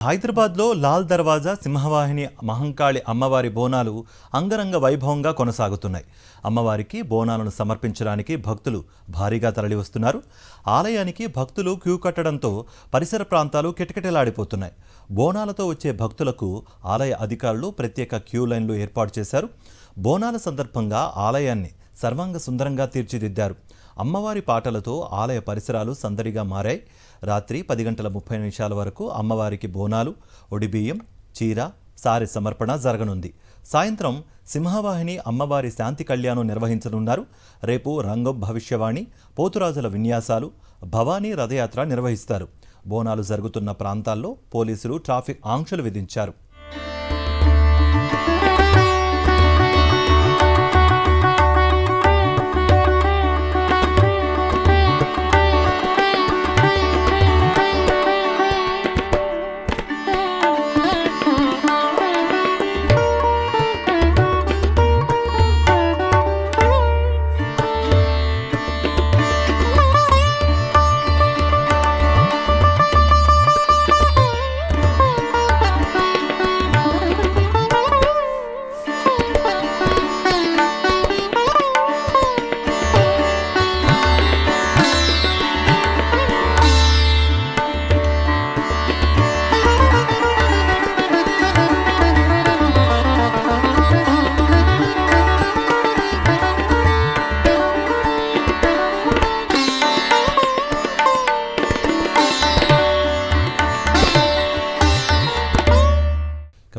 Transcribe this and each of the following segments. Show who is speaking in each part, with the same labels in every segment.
Speaker 1: హైదరాబాద్లో లాల్ దర్వాజా సింహవాహిని మహంకాళి అమ్మవారి బోనాలు అంగరంగ వైభవంగా కొనసాగుతున్నాయి. అమ్మవారికి బోనాలను సమర్పించడానికి భక్తులు భారీగా తరలివస్తున్నారు. ఆలయానికి భక్తులు క్యూ కట్టడంతో పరిసర ప్రాంతాలు కిటకిటలాడిపోతున్నాయి. బోనాలతో వచ్చే భక్తులకు ఆలయ అధికారులు ప్రత్యేక క్యూ లైన్లు ఏర్పాటు చేశారు. బోనాల సందర్భంగా ఆలయాన్ని సర్వాంగ సుందరంగా తీర్చిదిద్దారు. అమ్మవారి పాటలతో ఆలయ పరిసరాలు సందడిగా మారాయి. రాత్రి 10:30 వరకు అమ్మవారికి బోనాలు, ఒడిబియ్యం, చీర, సారె సమర్పణ జరగనుంది. సాయంత్రం సింహవాహిని అమ్మవారి శాంతి కళ్యాణం నిర్వహించనున్నారు. రేపు రంగం భవిష్యవాణి, పోతురాజుల విన్యాసాలు, భవానీ రథయాత్ర నిర్వహిస్తారు. బోనాలు జరుగుతున్న ప్రాంతాల్లో పోలీసులు ట్రాఫిక్ ఆంక్షలు విధించారు.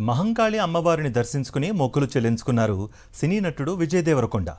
Speaker 1: మహంకాళి అమ్మవారిని దర్శించుకుని మొక్కులు చెల్లించుకున్నారు సినీ నటుడు విజయ్ దేవరకొండ.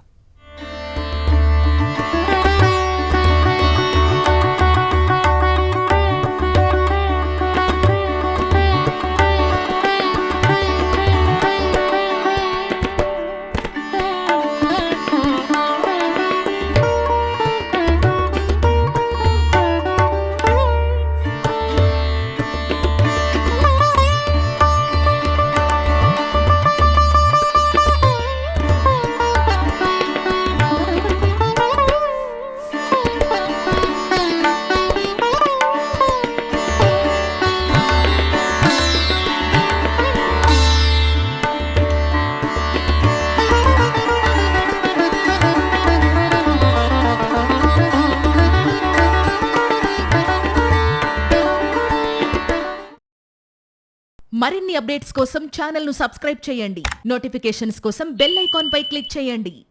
Speaker 2: మరిన్ని అప్డేట్స్ కోసం ఛానల్ను సబ్స్క్రైబ్ చేయండి. నోటిఫికేషన్స్ కోసం బెల్ ఐకాన్ పై క్లిక్ చేయండి.